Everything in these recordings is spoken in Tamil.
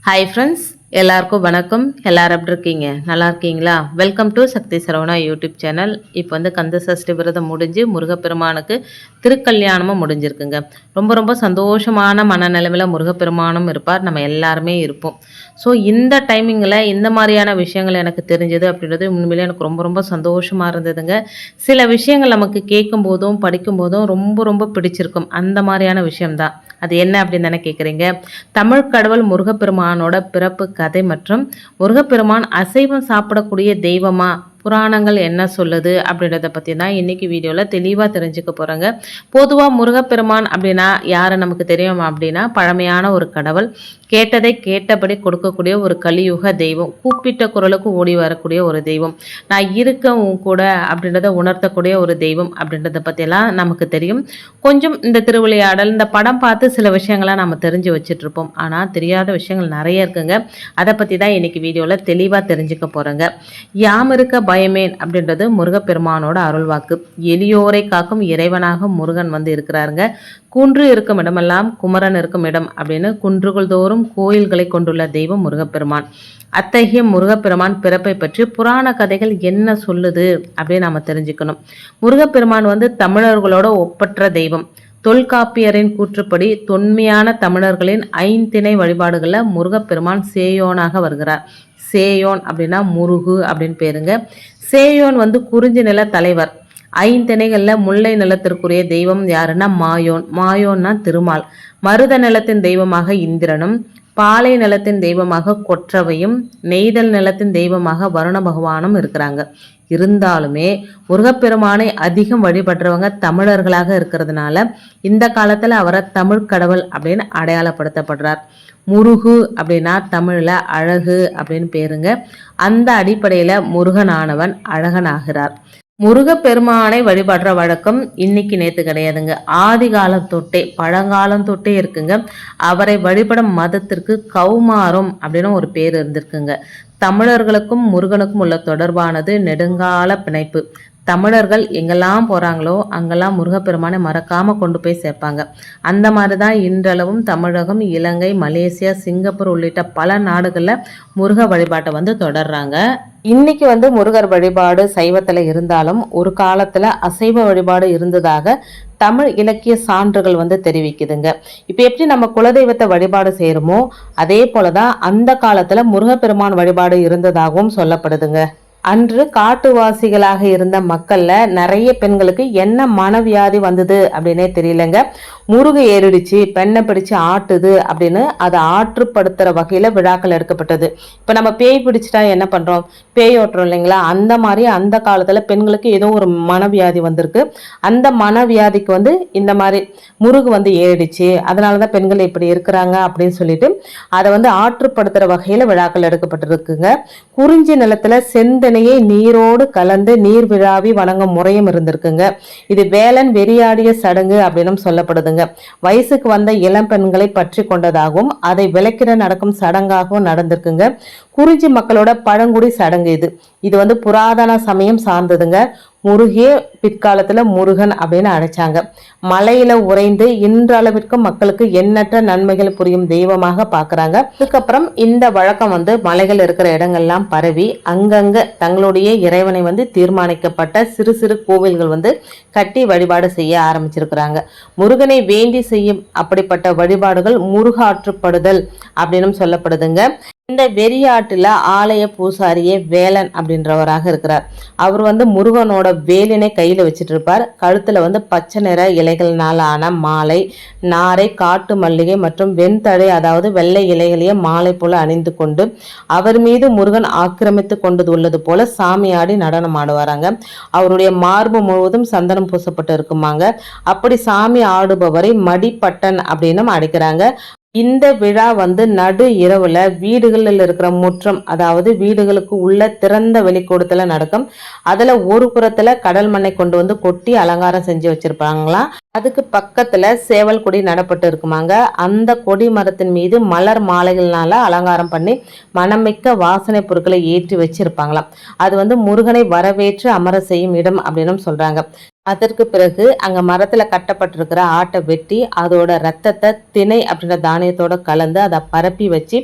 ஹாய் ஃப்ரெண்ட்ஸ், எல்லாருக்கும் வணக்கம். எல்லாரும் எப்படி இருக்கீங்க? நல்லா இருக்கீங்களா? Welcome to Sakthi Saravana YouTube channel. இப்போ வந்து கந்த சஷ்டி விரதம் முடிஞ்சு முருகப்பெருமானுக்கு திருக்கல்யாணமும் முடிஞ்சிருக்குங்க. ரொம்ப ரொம்ப சந்தோஷமான மனநிலைமையில் முருகப்பெருமானும் இருப்பார், நம்ம எல்லாருமே இருப்போம். ஸோ இந்த டைமிங்கில் இந்த மாதிரியான விஷயங்கள் எனக்கு தெரிஞ்சது அப்படின்றது உண்மையிலே எனக்கு ரொம்ப ரொம்ப சந்தோஷமாக இருந்ததுங்க. சில விஷயங்கள் நமக்கு கேட்கும் போதும் படிக்கும் போதும் ரொம்ப ரொம்ப பிடிச்சிருக்கும். அந்த மாதிரியான விஷயம்தான். அது என்ன அப்படின்னு தானே கேட்குறீங்க. தமிழ் கடவுள் முருகப்பெருமானோட பிறப்பு கதை மற்றும் முருகப்பெருமான் அசைவம் சாப்பிடக்கூடிய தெய்வமா, புராணங்கள் என்ன சொல்லுது அப்படின்றத பற்றி தான் இன்றைக்கி வீடியோவில் தெளிவாக தெரிஞ்சுக்க போகிறோங்க. பொதுவாக முருகப்பெருமான் அப்படின்னா யாரை நமக்கு தெரியும் அப்படின்னா, பழமையான ஒரு கடவுள், கேட்டதை கேட்டபடி கொடுக்கக்கூடிய ஒரு கலியுக தெய்வம், கூப்பிட்ட குரலுக்கு ஓடி வரக்கூடிய ஒரு தெய்வம், நான் இருக்கவும் கூட அப்படின்றத உணர்த்தக்கூடிய ஒரு தெய்வம் அப்படின்றத பற்றியெல்லாம் நமக்கு தெரியும். கொஞ்சம் இந்த திருவிளையாடல், இந்த படம் பார்த்து சில விஷயங்களை நம்ம தெரிஞ்சு வச்சுட்ருப்போம். ஆனால் தெரியாத விஷயங்கள் நிறைய இருக்குங்க. அதை பற்றி தான் இன்றைக்கி வீடியோவில் தெளிவாக தெரிஞ்சுக்க போகிறோங்க. யாம் இருக்க பயமேன் அப்படின்றது முருகப்பெருமானோட அருள்வாக்கு. எளியோரை காக்கும் இறைவனாக முருகன் வந்து இருக்கிறாருங்க. குன்று இருக்கும் இடமெல்லாம் குமரன் இருக்கும் இடம் அப்படின்னு குன்றுகள் தோறும் கோயில்களை கொண்டுள்ள தெய்வம் முருகப்பெருமான். அத்தகைய முருகப்பெருமான் பிறப்பை பற்றி புராண கதைகள் என்ன சொல்லுது அப்படின்னு நாம தெரிஞ்சுக்கணும். முருகப்பெருமான் வந்து தமிழர்களோட ஒப்பற்ற தெய்வம். தொல்காப்பியரின் கூற்றுப்படி தொன்மையான தமிழர்களின் ஐந்திணை வழிபாடுகளில் முருகப்பெருமான் சேயோனாக வருகிறார். சேயோன் அப்படின்னா முருகு அப்படின்னு பேருங்க. சேயோன் வந்து குறிஞ்சி நில தலைவர். ஐந்திணைகளில் முல்லை நிலத்திற்குரிய தெய்வம் யாருன்னா மாயோன். மாயோன்னா திருமால். மருத நிலத்தின் தெய்வமாக இந்திரனும், பாலை நிலத்தின் தெய்வமாக கொற்றவையும், நெய்தல் நிலத்தின் தெய்வமாக வருண பகவானும் இருக்கிறாங்க. இருந்தாலுமே முருகப்பெருமானை அதிகம் வழிபடுறவங்க தமிழர்களாக இருக்கிறதுனால இந்த காலத்துல அவரை தமிழ் கடவுள் அப்படின்னு அடையாளப்படுத்தப்படுறார். முருகு அப்படின்னா தமிழ்ல அழகு அப்படின்னு பேருங்க. அந்த அடிப்படையில முருகனானவன் அழகனாகிறார். முருகப்பெருமானை வழிபடுற வழக்கம் இன்னைக்கு நேற்று கிடையாதுங்க. ஆதி காலம் தொட்டே, பழங்காலம் தொட்டே இருக்குங்க. அவரை வழிபடும் மதத்திற்கு கௌமாரம் அப்படின்னு ஒரு பேர் இருந்திருக்குங்க. தமிழர்களுக்கும் முருகனுக்கும் உள்ள தொடர்பானது நெடுங்கால பிணைப்பு. தமிழர்கள் எங்கெல்லாம் போகிறாங்களோ அங்கெல்லாம் முருகப்பெருமானை மறக்காமல் கொண்டு போய் சேர்ப்பாங்க. அந்த மாதிரி தான் இன்றளவும் தமிழகம், இலங்கை, மலேசியா, சிங்கப்பூர் உள்ளிட்ட பல நாடுகளில் முருக வழிபாட்டை வந்து தொடர்றாங்க. இன்னைக்கு வந்து முருகர் வழிபாடு சைவத்தில் இருந்தாலும் ஒரு காலத்தில் அசைவ வழிபாடு இருந்ததாக தமிழ் இலக்கிய சான்றுகள் வந்து தெரிவிக்குதுங்க. இப்போ எப்படி நம்ம குலதெய்வத்தை வழிபாடு செய்கிறோமோ அதே போலதான் அந்த காலத்தில் முருகப்பெருமான் வழிபாடு இருந்ததாகவும் சொல்லப்படுதுங்க. அன்று காட்டுவாசிகளாக இருந்த மக்கள்ல நிறைய பெண்களுக்கு என்ன மனவியாதி வந்தது அப்படின்னே தெரியலங்க. முருகு ஏறிடுச்சு, பெண்ணை பிடிச்சு ஆட்டுது அப்படின்னு அதை ஆற்றுப்படுத்துற வகையில விழாக்கள் எடுக்கப்பட்டது. இப்ப நம்ம பேய் பிடிச்சிட்டா என்ன பண்றோம், பேய் ஓட்டுறோம் இல்லைங்களா? அந்த மாதிரி அந்த காலத்துல பெண்களுக்கு ஏதோ ஒரு மனவியாதி வந்திருக்கு. அந்த மனவியாதிக்கு வந்து இந்த மாதிரி முருகு வந்து ஏறிடுச்சு, அதனாலதான் பெண்கள் இப்படி இருக்கிறாங்க அப்படின்னு சொல்லிட்டு அதை வந்து ஆற்றுப்படுத்துற வகையில விழாக்கள் எடுக்கப்பட்டிருக்குங்க. குறிஞ்சி நிலத்துல செந்தனையை நீரோடு கலந்து நீர் விழாவி வணங்கும் முறையும் இருந்திருக்குங்க. இது வேலன் வெறியாடிய சடங்கு அப்படின்னு சொல்லப்படுதுங்க. வயசுக்கு வந்த இளம் பெண்களை பற்றி கொண்டதாகவும் அதை விளக்கிட நடக்கும் சடங்காகவும் நடந்திருக்குங்க. குறிஞ்சி மக்களோட பழங்குடி சடங்கு இது வந்து புராதன சமயம் சார்ந்ததுங்க. முருகே பிற்காலத்துல முருகன் அப்படின்னு அழைச்சாங்க. மலையில உறைந்து இன்றளவிற்கும் மக்களுக்கு எண்ணற்ற நன்மைகள் புரியும் தெய்வமாக பாக்குறாங்க. அதுக்கப்புறம் இந்த வழக்கம் வந்து மலைகள் இருக்கிற இடங்கள்லாம் பரவி அங்கங்க தங்களுடைய இறைவனை வந்து தீர்மானிக்கப்பட்ட சிறு சிறு கோவில்கள் வந்து கட்டி வழிபாடு செய்ய ஆரம்பிச்சிருக்கிறாங்க. முருகனை வேண்டி செய்யும் அப்படிப்பட்ட வழிபாடுகள் முருகாற்றுப்படுதல் அப்படின்னு சொல்லப்படுதுங்க. இந்த வெறியாட்டுல ஆலய பூசாரியே வேலன் அப்படின்றவராக இருக்கிறார். அவர் வந்து முருகனோட வேலினை கையில வச்சுட்டு இருப்பார். கழுத்துல வந்து பச்சை நிற இலைகள்னால ஆன மாலை, நாரை, காட்டு மல்லிகை மற்றும் வெண்தழை அதாவது வெள்ளை இலைகளையே மாலை போல அணிந்து கொண்டு அவர் மீது முருகன் ஆக்கிரமித்து கொண்டது உள்ளது போல சாமியாடி நடனம் ஆடுவாராங்க. அவருடைய மார்பு முழுவதும் சந்தனம் பூசப்பட்டு இருக்குமாங்க. அப்படி சாமி ஆடுபவரை மடிப்பட்டன் அப்படின்னு அழைக்கிறாங்க. இந்த விழா வந்து நடு இரவுல வீடுகளில் இருக்கிற முற்றம் அதாவது வீடுகளுக்கு உள்ள திறந்த வெளிக்கூடத்துல நடக்கும். அதுல ஒரு புறத்துல கடல் மண்ணை கொண்டு வந்து கொட்டி அலங்காரம் செஞ்சு வச்சிருப்பாங்களாம். அதுக்கு பக்கத்துல சேவல் கொடி நடப்பட்டு இருக்குமாங்க. அந்த கொடி மரத்தின் மீது மலர் மாலைகள்னால அலங்காரம் பண்ணி மனமிக்க வாசனை பொருட்களை ஏற்றி வச்சிருப்பாங்களாம். அது வந்து முருகனை வரவேற்று அமர செய்யும் இடம் அப்படின்னு சொல்றாங்க. அதற்கு பிறகு அங்க மரத்துல கட்டப்பட்டிருக்கிற ஆட்டை வெட்டி அதோட ரத்தத்தை திணை அப்படின்ற தானியத்தோட கலந்து அதை பரப்பி வச்சு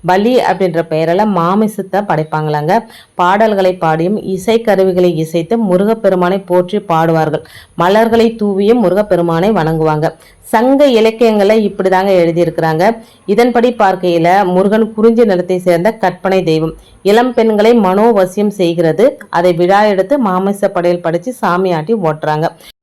பலி அப்படின்ற பெயரில் மாமிசத்தை படைப்பாங்களாங்க. பாடல்களை பாடியும் இசைக்கருவிகளை இசைத்து முருகப்பெருமானை போற்றி பாடுவார்கள். மலர்களை தூவியும் முருகப்பெருமானை வணங்குவாங்க. சங்க இலக்கியங்களை இப்படிதாங்க எழுதியிருக்கிறாங்க. இதன்படி பார்க்கையில முருகன் குறிஞ்சி நிலத்தை சேர்ந்த கற்பனை தெய்வம். இளம் பெண்களை மனோவசியம் செய்கிறது. அதை விழா எடுத்து மாமிச படையல் படிச்சு சாமியாட்டி ஓட்டுறாங்க.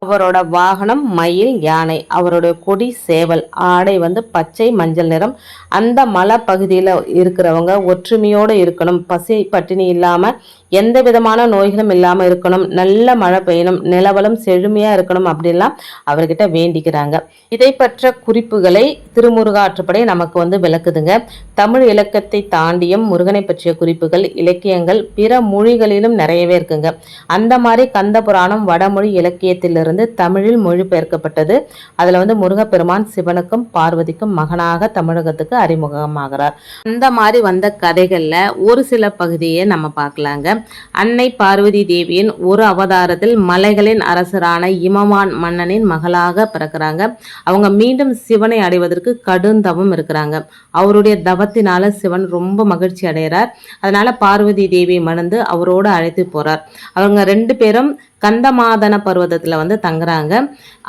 அவரோட வாகனம் மயில், யானை. அவருடைய கொடி சேவல். ஆடை பச்சை மஞ்சள் நிறம். அந்த மலை பகுதியில் இருக்கிறவங்க ஒற்றுமையோடு இருக்கணும். பசி பட்டினி இல்லாம எந்த விதமான நோய்களும் இல்லாம இருக்கணும். நல்ல மழை பெய்யணும். நிலவலம் செழுமையா இருக்கணும் அப்படின்லாம் அவர்கிட்ட வேண்டிக்கிறாங்க. இதை பற்ற குறிப்புகளை திருமுருகாற்றுப்படை நமக்கு விளக்குதுங்க. தமிழ் இலக்கியத்தை தாண்டியும் முருகனை பற்றிய குறிப்புகள் இலக்கியங்கள் பிற மொழிகளிலும் நிறையவே இருக்குங்க. அந்த மாதிரி கந்த புராணம் வடமொழி இலக்கியத்திலிருந்து தமிழில் மொழிபெயர்க்கப்பட்டது. அதுல முருகப்பெருமான் சிவனுக்கும் பார்வதிக்கும் மகனாக தமிழகத்துக்கு அறிமுகமாகிறார். அந்த மாதிரி வந்த கதைகள்ல ஒரு சில பகுதியை நம்ம பார்க்கலாங்க. அன்னை பார்வதி தேவியின் ஒரு அவதாரத்தில் மலைகளின் அரசரான இமவான் மன்னனின் மகளாக பிறக்கிறாங்க. அவங்க மீண்டும் சிவனை அடைவதற்கு கடுந்தவம் இருக்கிறாங்க. அவருடைய தவத்தினால சிவன் ரொம்ப மகிழ்ச்சி அடைகிறார். அதனால பார்வதி தேவியை மணந்து அவரோடு அழைத்து போறார். அவங்க 2 பேரும் கந்தமாதன பர்வதத்துல தங்குறாங்க.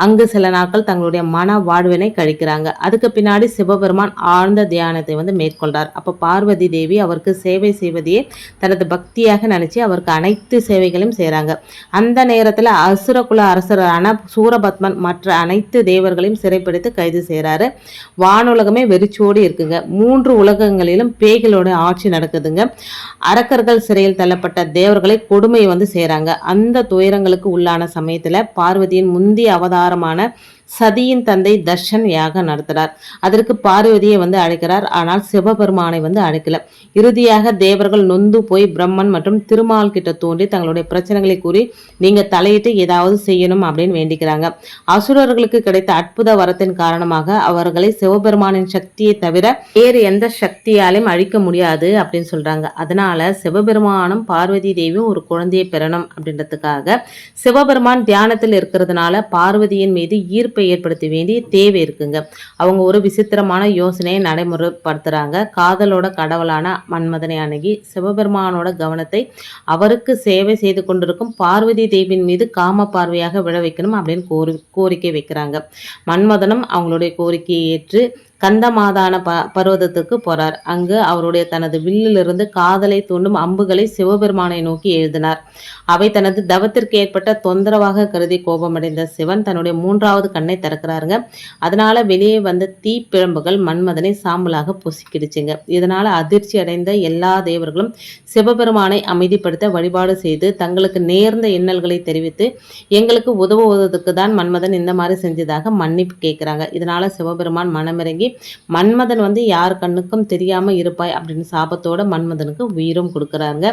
அங்கு சில நாட்கள் தங்களுடைய மன வாழ்வினை கழிக்கிறாங்க. அதுக்கு பின்னாடி சிவபெருமான் ஆழ்ந்த தியானத்தை மேற்கொண்டார். அப்ப பார்வதி தேவி அவருக்கு சேவை செய்வதையே தனது பக்தியாக நினைச்சு அவருக்கு அனைத்து சேவைகளையும் செய்யறாங்க. அந்த நேரத்துல அசுரகுல அரசரான சூரபத்மன் மற்ற அனைத்து தேவர்களையும் சிறைப்பிடித்து கைது செய்யறாரு. வானுலகமே வெறிச்சோடி இருக்குங்க. 3 உலகங்களிலும் பேய்களோட ஆட்சி நடக்குதுங்க. அரக்கர்கள் சிறையில் தள்ளப்பட்ட தேவர்களை கொடுமை செய்யறாங்க. அந்த துயரங்களுக்கு உள்ளான சமயத்துல பார்வதியின் முந்திய அவதாரமான சதியின் தந்தை தர்ஷன் யாகம் நடத்துறார். அதற்கு பார்வதியை அழைக்கிறார். ஆனால் சிவபெருமானை அழைக்கல. இறுதியாக தேவர்கள் நொந்து போய் பிரம்மன் மற்றும் திருமால் கிட்ட தோன்றி தங்களுடைய பிரச்சனைகளை கூறி நீங்க தலையிட்டு ஏதாவது செய்யணும் அப்படின்னு வேண்டிக்கிறாங்க. அசுரர்களுக்கு கிடைத்த அற்புத வரத்தின் காரணமாக அவர்களை சிவபெருமானின் சக்தியை தவிர வேறு எந்த சக்தியாலையும் அழிக்க முடியாது அப்படின்னு சொல்றாங்க. அதனால சிவபெருமானும் பார்வதி தேவியும் ஒரு குழந்தையை பெறணும் அப்படின்றதுக்காக சிவபெருமான் தியானத்தில் இருக்கிறதுனால பார்வதியின் மீது ஈர்ப்பை ஏற்படுத்த வேண்டிய தேவை இருக்குங்க. அவங்க ஒரு விசித்திரமான யோசனையை நடைமுறைப்படுத்துறாங்க. காதலோட கடவுளான மன்மதனை அணுகி சிவபெருமானோட கவனத்தை அவருக்கு சேவை செய்து கொண்டிருக்கும் பார்வதி தேவியின் மீது காம பார்வையாக விழ வைக்கணும் அப்படின்னு கோரிக்கை வைக்கிறாங்க. மன்மதனும் அவங்களுடைய கோரிக்கையை ஏற்று கந்தமாதான பர்வதத்துக்கு போறார். அங்கு அவருடைய தனது வில்லிலிருந்து காதலை தூண்டும் அம்புகளை சிவபெருமானை நோக்கி எழுதினார். அவை தனது தவத்திற்கு ஏற்பட்ட தொந்தரவாக கருதி கோபமடைந்த சிவன் தன்னுடைய 3வது கண்ணை திறக்கிறாருங்க. அதனால வெளியே வந்த தீப்பிழம்புகள் மன்மதனை சாம்பலாக பொசுக்கிடுச்சுங்க. இதனால அதிர்ச்சி அடைந்த எல்லா தேவர்களும் சிவபெருமானை அமைதிப்படுத்த வழிபாடு செய்து தங்களுக்கு நேர்ந்த இன்னல்களை தெரிவித்து எங்களுக்கு உதவுவதற்கு தான் மன்மதன் இந்த மாதிரி செஞ்சதாக மன்னிப்பு கேட்கிறாங்க. இதனால சிவபெருமான் மனமிறங்கி மன்மதன் யார் கண்ணுக்கும் தெரியாம இருப்பாய் அப்படின்னு சாபத்தோட மன்மதனுக்கு உயிரும் கொடுக்கறாங்க.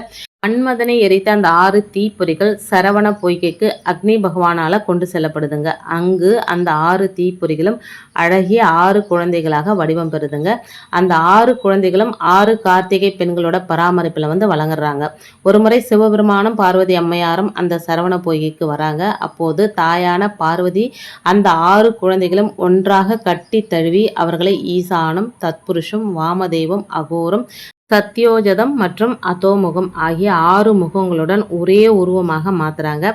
மன்மதனை எரித்த அந்த 6 தீப்பொறிகள் சரவண பொய்கைக்கு அக்னி பகவானால கொண்டு செல்லப்படுதுங்க. அங்கு அந்த 6 தீப்பொறிகளும் அழகிய 6 குழந்தைகளாக வடிவம் பெறுதுங்க. அந்த 6 குழந்தைகளும் 6 கார்த்திகை பெண்களோட பராமரிப்புல வழங்குறாங்க. ஒரு முறை சிவபெருமானும் பார்வதி அம்மையாரும் அந்த சரவண பொய்கைக்கு வராங்க. அப்போது தாயான பார்வதி அந்த 6 குழந்தைகளும் ஒன்றாக கட்டி தழுவி அவர்களை ஈசானம், தத்புருஷம், வாமதேவம், அகோரம், சத்யோஜதம் மற்றும் அதோமுகம் ஆகிய 6 முகங்களுடன் ஒரே உருவமாக மாத்துறாங்க.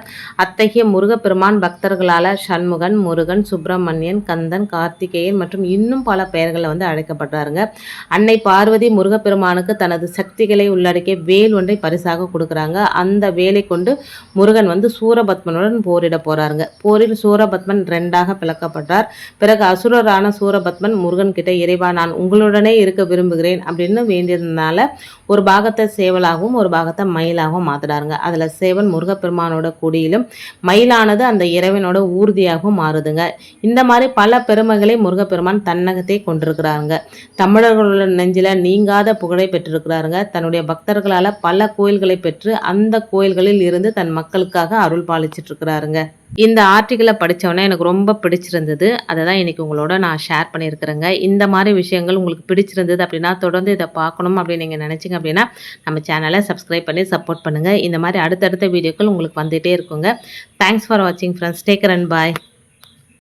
அத்தகைய முருகப்பெருமான் பக்தர்களால சண்முகன், முருகன், சுப்பிரமணியன், கந்தன், கார்த்திகேயன் மற்றும் இன்னும் பல பெயர்களை அழைக்கப்படுறாருங்க. அன்னை பார்வதி முருகப்பெருமானுக்கு தனது சக்திகளை உள்ளடக்கிய வேல் ஒன்றை பரிசாக கொடுக்குறாங்க. அந்த வேலை கொண்டு முருகன் சூரபத்மனுடன் போரிட போறாருங்க. போரில் சூரபத்மன் 2ஆக பிளக்கப்பட்டார். பிறகு அசுரரான சூரபத்மன் முருகன் கிட்ட இறைவா நான் உங்களுடனே இருக்க விரும்புகிறேன் அப்படின்னு வேண்டியிருந்தார். ஒரு பாகத்தை சேவலாகவும் ஒரு பாகத்தை மயிலாகவும் மாத்துறாருங்க. அதுல சேவன் முருகப்பெருமானோட கொடியிலும் மயிலானது அந்த இறைவனோட ஊர்தியாகவும் மாறுதுங்க. இந்த மாதிரி பல பெருமைகளை முருகப்பெருமான் தன்னகத்தை கொண்டிருக்கிறாருங்க. தமிழர்களோட நெஞ்சில நீங்காத புகழை பெற்றிருக்கிறாருங்க. தன்னுடைய பக்தர்களால பல கோயில்களை பெற்று அந்த கோயில்களில் இருந்து தன் மக்களுக்காக அருள் பாலிச்சிட்டு இருக்கிறாருங்க. இந்த ஆர்டிக்கிளை படித்தோன்னே எனக்கு ரொம்ப பிடிச்சிருந்தது. அதை தான் இன்றைக்கி உங்களோட நான் ஷேர் பண்ணியிருக்கிறேங்க. இந்த மாதிரி விஷயங்கள் உங்களுக்கு பிடிச்சிருந்தது அப்படின்னா தொடர்ந்து இதை பார்க்கணும் அப்படின்னு நீங்கள் நினச்சிங்க அப்படின்னா நம்ம சேனலை சப்ஸ்கிரைப் பண்ணி சப்போர்ட் பண்ணுங்கள். இந்த மாதிரி அடுத்தடுத்த வீடியோக்கள் உங்களுக்கு வந்துகிட்டே இருக்குங்க. தேங்க்ஸ் ஃபார் வாட்சிங் friends. Take care and bye.